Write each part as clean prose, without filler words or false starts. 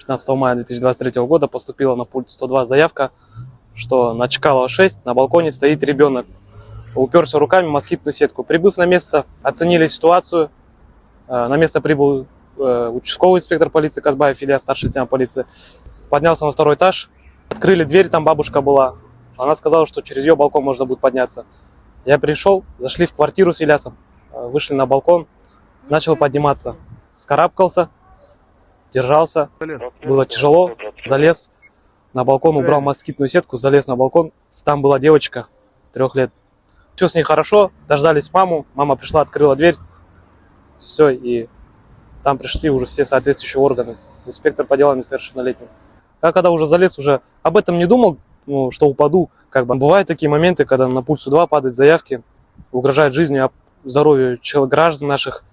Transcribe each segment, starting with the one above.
15 мая 2023 года поступила на пульт 102 заявка, что на Чкалова 6 на балконе стоит ребенок. Уперся руками в москитную сетку. Прибыв на место, оценили ситуацию. На место прибыл участковый инспектор полиции Казбаев Илья, старший лейтенант полиции. Поднялся на второй этаж. Открыли дверь, там бабушка была. Она сказала, что через ее балкон можно будет подняться. Я пришел, зашли в квартиру с Ильясом, вышли на балкон, начал подниматься. Скарабкался, держался. Было тяжело. Залез на балкон, убрал москитную сетку, залез на балкон. Там была девочка 3 лет. Все с ней хорошо, дождались маму. Мама пришла, открыла дверь. Все, и там пришли уже все соответствующие органы. Инспектор по делам несовершеннолетних. А когда уже залез, уже об этом не думал, что упаду. Бывают такие моменты, когда на пульт 102 падают заявки, угрожают жизни, здоровью граждан наших.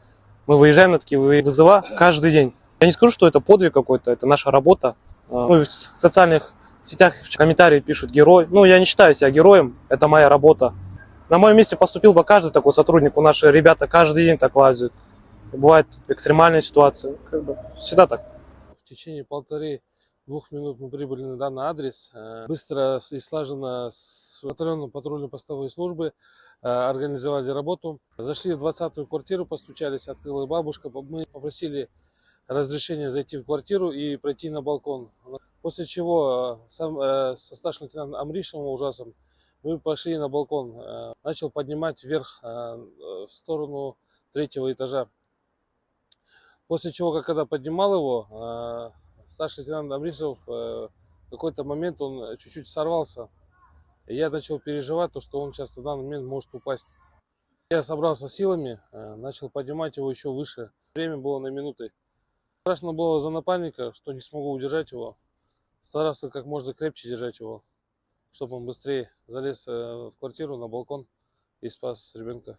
Мы выезжаем на такие вызова каждый день. Я не скажу, что это подвиг какой-то, это наша работа. В социальных сетях в комментарии пишут герой. Я не считаю себя героем, это моя работа. На моем месте поступил бы каждый такой сотрудник. У наши ребята каждый день так лазят. Бывают экстремальные ситуации. Всегда так. В течение 1,5-2 минут мы прибыли на данный адрес. Быстро и слаженно с батальоном патрульно-постовой службы организовали работу. Зашли в 20-ю квартиру, постучались, открыла бабушка. Мы попросили разрешения зайти в квартиру и пройти на балкон. После чего со старшим лейтенантом Амришевым ужасом мы пошли на балкон. Начал поднимать вверх в сторону 3-го этажа. После чего, когда поднимал его, старший лейтенант Амришев в какой-то момент он чуть-чуть сорвался. И я начал переживать, что он сейчас в данный момент может упасть. Я собрался силами, начал поднимать его еще выше. Время было на минуты. Страшно было за напарника, что не смогу удержать его. Старался как можно крепче держать его, чтобы он быстрее залез в квартиру на балкон и спас ребенка.